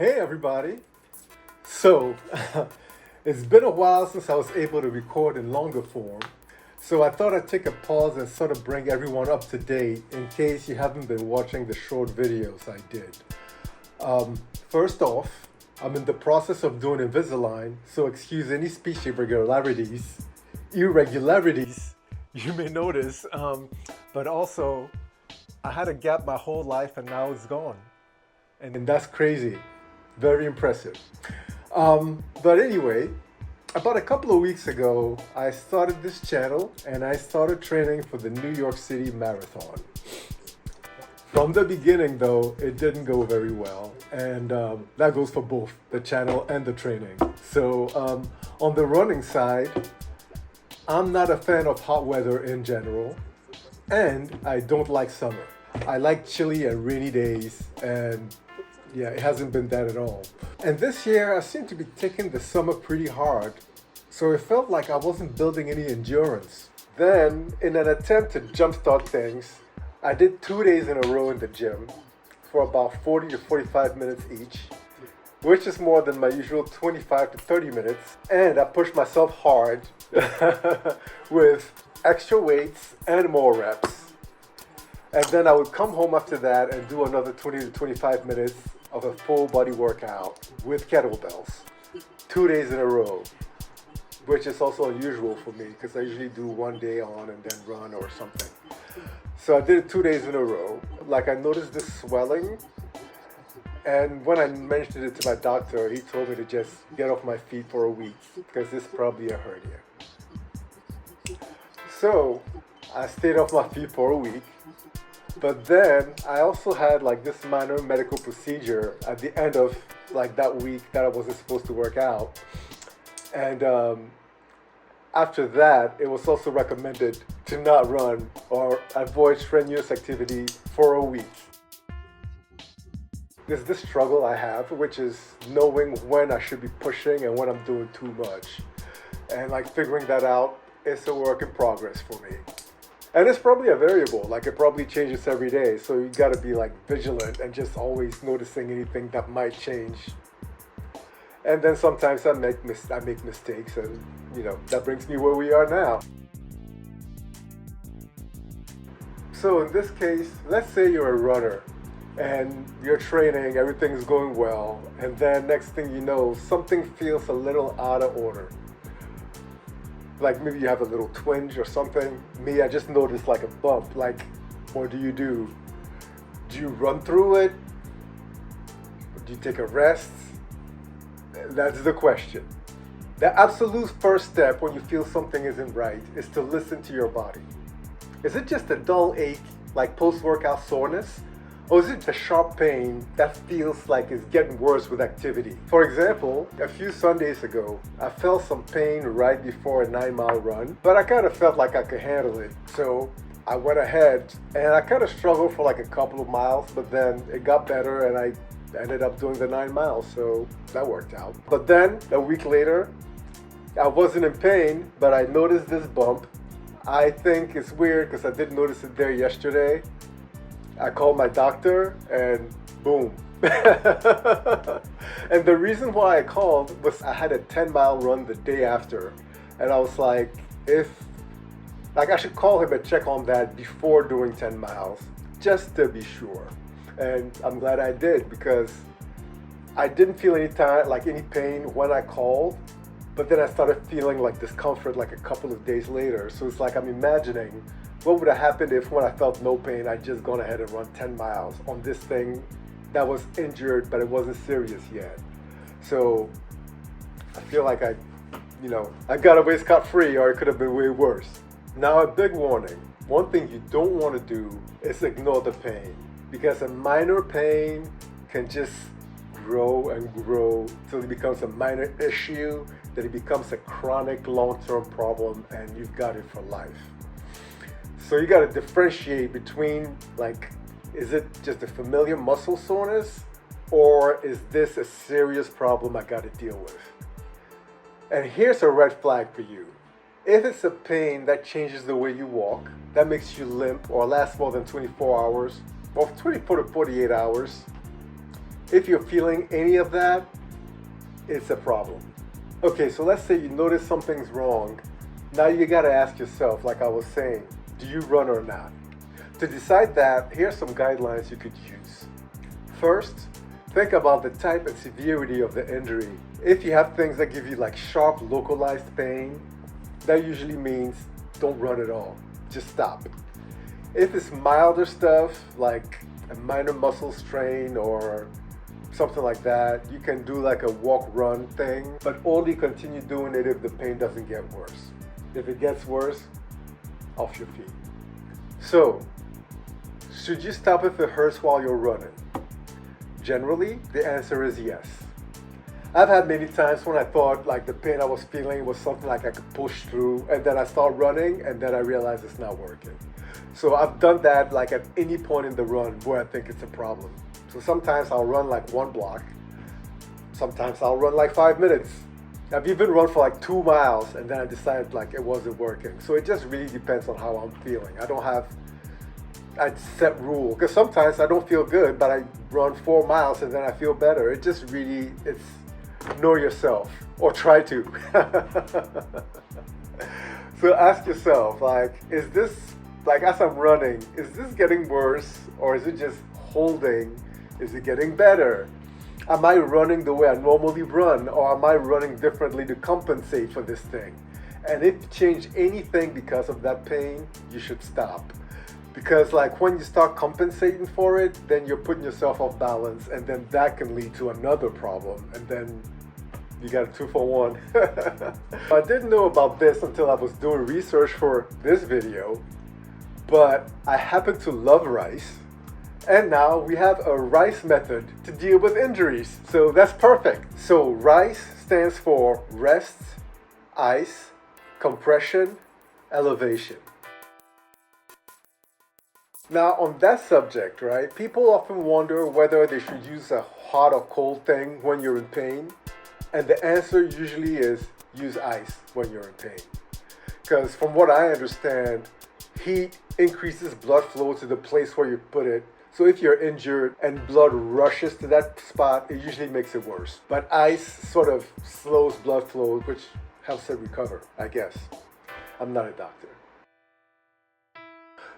Hey everybody! So, it's been a while since I was able to record in longer form, so I thought I'd take a pause and sort of bring everyone up to date in case you haven't been watching the short videos I did. First off, I'm in the process of doing Invisalign, so excuse any speech irregularities you may notice, but also I had a gap my whole life and now it's gone. And that's crazy. Very impressive. But anyway, about a couple of weeks ago, I started this channel and I started training for the New York City Marathon. From the beginning, though, it didn't go very well, and that goes for both the channel and the training. So on the running side, I'm not a fan of hot weather in general, and I don't like summer. I like chilly and rainy days, and yeah, it hasn't been that at all. And this year, I seem to be taking the summer pretty hard, so it felt like I wasn't building any endurance. Then, in an attempt to jumpstart things, I did 2 days in a row in the gym for about 40 to 45 minutes each, which is more than my usual 25 to 30 minutes. And I pushed myself hard with extra weights and more reps. And then I would come home after that and do another 20 to 25 minutes of a full body workout with kettlebells, 2 days in a row, which is also unusual for me because I usually do 1 day on and then run or something. So I did it 2 days in a row. Like, I noticed this swelling, and when I mentioned it to my doctor, he told me to just get off my feet for a week because it's probably a hernia. So I stayed off my feet for a week, but then I also had like this minor medical procedure at the end of like that week that I wasn't supposed to work out. And after that, it was also recommended to not run or avoid strenuous activity for a week. There's this struggle I have, which is knowing when I should be pushing and when I'm doing too much. And like figuring that out is a work in progress for me. And it's probably a variable, like it probably changes every day. So you gotta be like vigilant and just always noticing anything that might change. And then sometimes I make mistakes, and that brings me where we are now. So in this case, let's say you're a runner and you're training, everything's going well, and then next thing you know, something feels a little out of order. Like maybe you have a little twinge or something. Me, I just noticed like a bump. Like, what do? Do you run through it? Do you take a rest? That's the question. The absolute first step when you feel something isn't right is to listen to your body. Is it just a dull ache, like post-workout soreness? Or is it the sharp pain that feels like it's getting worse with activity? For example, a few Sundays ago, I felt some pain right before a 9-mile run, but I kind of felt like I could handle it. So I went ahead and I kind of struggled for like a couple of miles, but then it got better and I ended up doing the 9 miles, so that worked out. But then a week later, I wasn't in pain, but I noticed this bump. I think it's weird because I didn't notice it there yesterday. I called my doctor and boom. And the reason why I called was I had a 10-mile run the day after. And I was like, I should call him and check on that before doing 10 miles, just to be sure. And I'm glad I did because I didn't feel any pain when I called, but then I started feeling like discomfort like a couple of days later. So it's like I'm imagining what would have happened if when I felt no pain, I'd just gone ahead and run 10 miles on this thing that was injured, but it wasn't serious yet. So I feel like I got away scot-free, or it could have been way worse. Now, a big warning. One thing you don't want to do is ignore the pain, because a minor pain can just grow and grow till it becomes a minor issue, that it becomes a chronic long-term problem, and you've got it for life. So you got to differentiate between, like, is it just a familiar muscle soreness, or is this a serious problem I got to deal with? And here's a red flag for you. If it's a pain that changes the way you walk, that makes you limp or lasts more than 24 hours, or 24 to 48 hours, If you're feeling any of that, it's a problem. Okay, so let's say you notice something's wrong. Now you gotta ask yourself, like I was saying, do you run or not? To decide that, here's some guidelines you could use. First, think about the type and severity of the injury. If you have things that give you like sharp localized pain, that usually means don't run at all. Just stop. If it's milder stuff like a minor muscle strain or something like that, you can do like a walk-run thing, but only continue doing it if the pain doesn't get worse. If it gets worse, off your feet. So, should you stop if it hurts while you're running? Generally, the answer is yes. I've had many times when I thought like the pain I was feeling was something like I could push through, and then I start running and then I realize it's not working. So I've done that like at any point in the run where I think it's a problem. So sometimes I'll run like 1 block. Sometimes I'll run like 5 minutes. I've even run for like 2 miles and then I decided like it wasn't working. So it just really depends on how I'm feeling. I don't have a set rule because sometimes I don't feel good, but I run 4 miles and then I feel better. It just really, it's know yourself or try to. So ask yourself, like, is this, like as I'm running, is this getting worse or is it just holding? Is it getting better? Am I running the way I normally run, or am I running differently to compensate for this thing? And if you change anything because of that pain, you should stop. Because like when you start compensating for it, then you're putting yourself off balance, and then that can lead to another problem, and then you got a 2 for 1. I didn't know about this until I was doing research for this video, but I happen to love rice. And now we have a RICE method to deal with injuries. So that's perfect. So RICE stands for rest, ice, compression, elevation. Now on that subject, right, people often wonder whether they should use a hot or cold thing when you're in pain. And the answer usually is use ice when you're in pain. Because from what I understand, heat increases blood flow to the place where you put it. So if you're injured and blood rushes to that spot, it usually makes it worse. But ice sort of slows blood flow, which helps it recover, I guess. I'm not a doctor.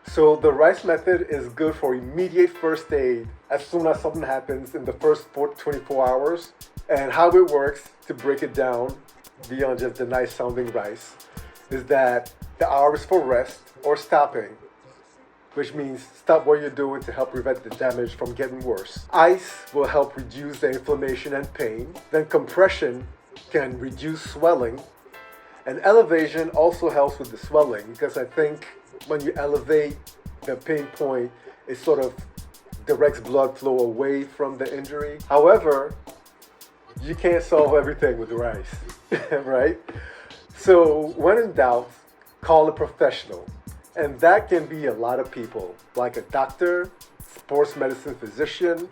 So the RICE method is good for immediate first aid as soon as something happens in the first 24 hours. And how it works, to break it down beyond just the nice sounding rice, is that the R is for rest or stopping, which means stop what you're doing to help prevent the damage from getting worse. Ice will help reduce the inflammation and pain. Then compression can reduce swelling. And elevation also helps with the swelling, because I think when you elevate the pain point, it sort of directs blood flow away from the injury. However, you can't solve everything with rice, right? So when in doubt, call a professional. And that can be a lot of people, like a doctor, sports medicine physician,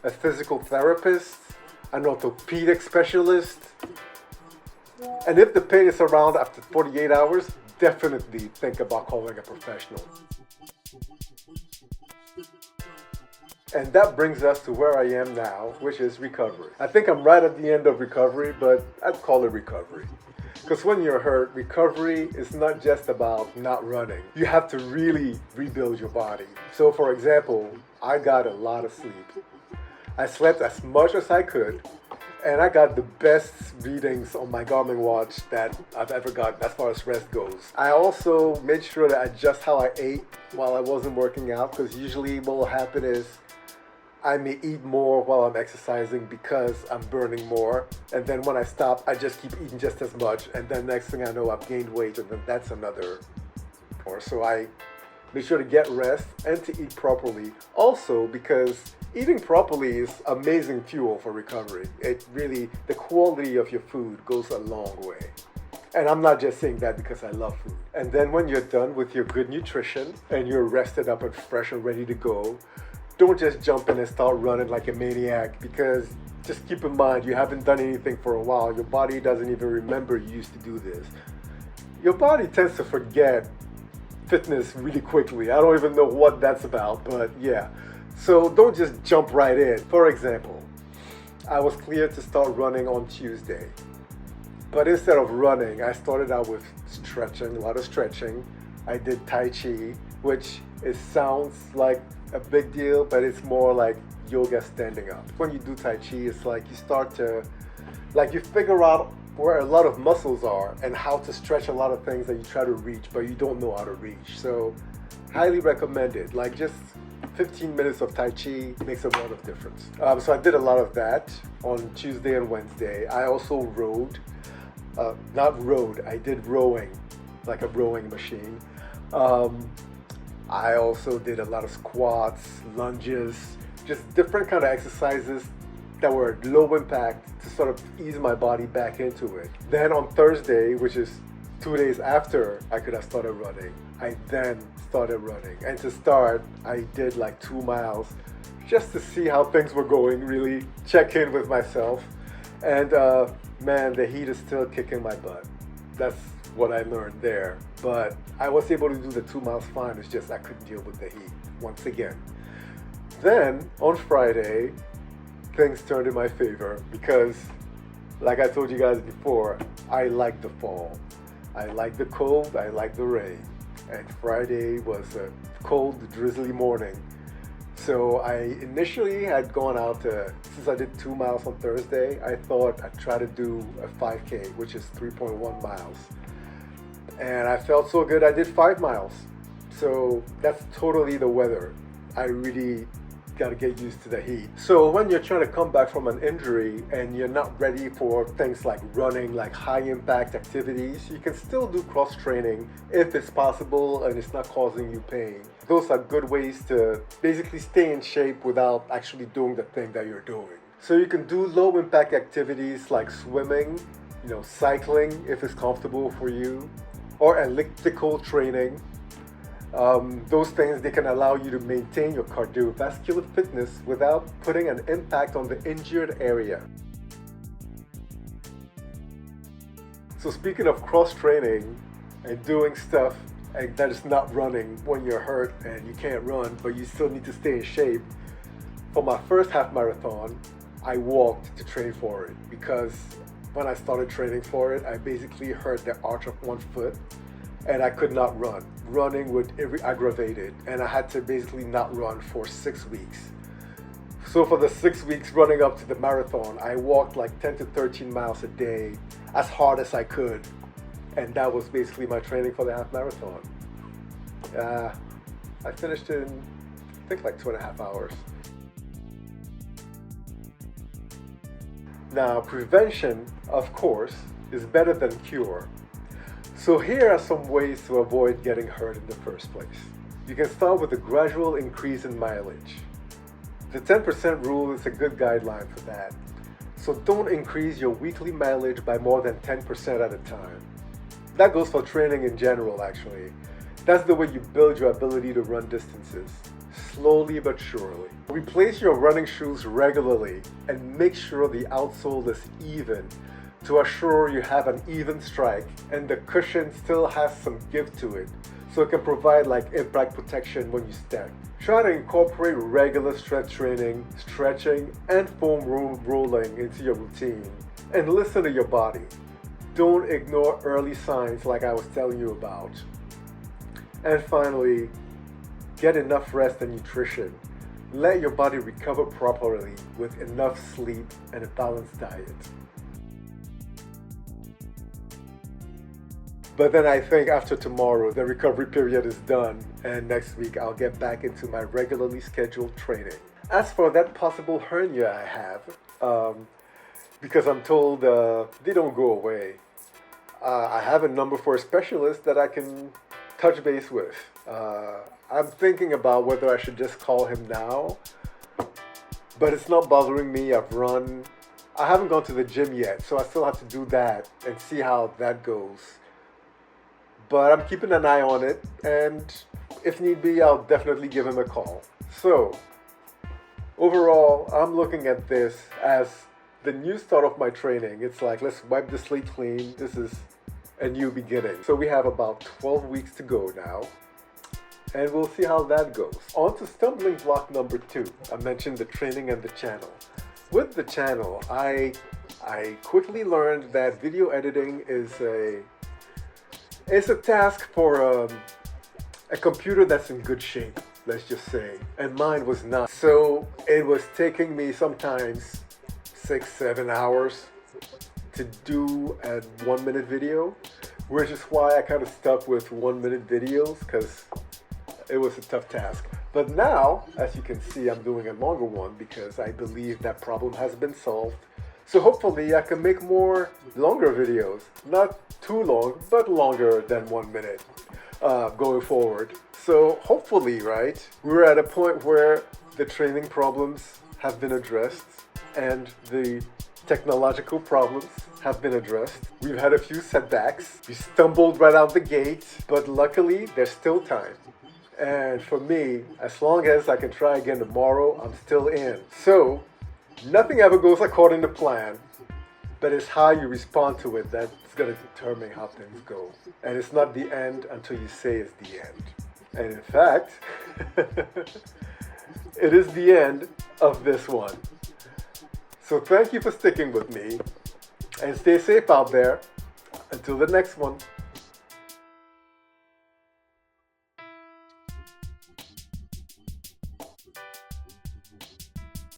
a physical therapist, an orthopedic specialist. And if the pain is around after 48 hours, definitely think about calling a professional. And that brings us to where I am now, which is recovery. I think I'm right at the end of recovery, but I'd call it recovery. Because when you're hurt, recovery is not just about not running. You have to really rebuild your body. So for example, I got a lot of sleep. I slept as much as I could, and I got the best readings on my Garmin watch that I've ever gotten as far as rest goes. I also made sure to adjust how I ate while I wasn't working out, because usually what will happen is I may eat more while I'm exercising because I'm burning more. And then when I stop, I just keep eating just as much. And then next thing I know, I've gained weight, and then that's another. Or so I make sure to get rest and to eat properly. Also, because eating properly is amazing fuel for recovery. It really, the quality of your food goes a long way. And I'm not just saying that because I love food. And then when you're done with your good nutrition and you're rested up and fresh and ready to go, don't just jump in and start running like a maniac, because just keep in mind, you haven't done anything for a while. Your body doesn't even remember you used to do this. Your body tends to forget fitness really quickly. I don't even know what that's about, but yeah. So don't just jump right in. For example, I was cleared to start running on Tuesday. But instead of running, I started out with stretching, a lot of stretching. I did Tai Chi, which it sounds like a big deal, but it's more like yoga standing up. When you do Tai Chi, it's like you start to, like you figure out where a lot of muscles are and how to stretch a lot of things that you try to reach, but you don't know how to reach. So highly recommended. Like just 15 minutes of Tai Chi makes a lot of difference. So I did a lot of that on Tuesday and Wednesday. I also rode. I did rowing, like a rowing machine. I also did a lot of squats, lunges, just different kind of exercises that were low impact to sort of ease my body back into it. Then on Thursday, which is 2 days after I could have started running, I then started running. And to start, I did like 2 miles just to see how things were going, really check in with myself. And man, the heat is still kicking my butt. That's what I learned there. But I was able to do the 2 miles fine. It's just I couldn't deal with the heat once again. Then on Friday, things turned in my favor because, like I told you guys before, I like the fall. I like the cold, I like the rain. And Friday was a cold, drizzly morning. So I initially had gone out since I did 2 miles on Thursday, I thought I'd try to do a 5K, which is 3.1 miles. And I felt so good, I did 5 miles. So that's totally the weather. I really got to get used to the heat. So when you're trying to come back from an injury and you're not ready for things like running, like high impact activities, you can still do cross training if it's possible and it's not causing you pain. Those are good ways to basically stay in shape without actually doing the thing that you're doing. So you can do low impact activities like swimming, cycling if it's comfortable for you, or elliptical training. Those things, they can allow you to maintain your cardiovascular fitness without putting an impact on the injured area. So speaking of cross training and doing stuff that is not running when you're hurt and you can't run, but you still need to stay in shape, for my first half marathon, I walked to train for it because when I started training for it, I basically hurt the arch of one foot and I could not run. Running would aggravate it, and I had to basically not run for 6 weeks. So for the 6 weeks running up to the marathon, I walked like 10 to 13 miles a day as hard as I could, and that was basically my training for the half marathon. I finished in, I think, like 2.5 hours. Now, prevention, of course, is better than cure. So here are some ways to avoid getting hurt in the first place. You can start with a gradual increase in mileage. The 10% rule is a good guideline for that. So don't increase your weekly mileage by more than 10% at a time. That goes for training in general, actually. That's the way you build your ability to run distances, slowly but surely. Replace your running shoes regularly and make sure the outsole is even to assure you have an even strike and the cushion still has some give to it, so it can provide like impact protection when you step. Try to incorporate regular strength training, stretching, and foam rolling into your routine, and listen to your body. Don't ignore early signs like I was telling you about. And finally, get enough rest and nutrition. Let your body recover properly with enough sleep and a balanced diet. But then I think after tomorrow, the recovery period is done, and next week I'll get back into my regularly scheduled training. As for that possible hernia I have, because I'm told they don't go away, I have a number for a specialist that I can touch base with. I'm thinking about whether I should just call him now, but it's not bothering me. I haven't gone to the gym yet, so I still have to do that and see how that goes. But I'm keeping an eye on it, and if need be, I'll definitely give him a call. So, overall, I'm looking at this as the new start of my training. It's like, let's wipe the slate clean. This is a new beginning. So we have about 12 weeks to go now, and we'll see how that goes. On to stumbling block number 2. I mentioned the training and the channel. with the channel, I quickly learned that video editing is a task for a computer that's in good shape, let's just say, and mine was not. So it was taking me sometimes 6-7 hours to do a 1-minute video, which is why I kind of stuck with 1-minute videos, because it was a tough task. But now, as you can see, I'm doing a longer one because I believe that problem has been solved. So hopefully I can make more longer videos. Not too long, but longer than 1 minute going forward. So hopefully, right, we're at a point where the training problems have been addressed and the technological problems have been addressed. We've had a few setbacks. We stumbled right out the gate, but luckily there's still time. And for me, as long as I can try again tomorrow, I'm still in. So nothing ever goes according to plan, but it's how you respond to it that's going to determine how things go. And it's not the end until you say it's the end. And in fact, it is the end of this one. So thank you for sticking with me, and stay safe out there. Until the next one.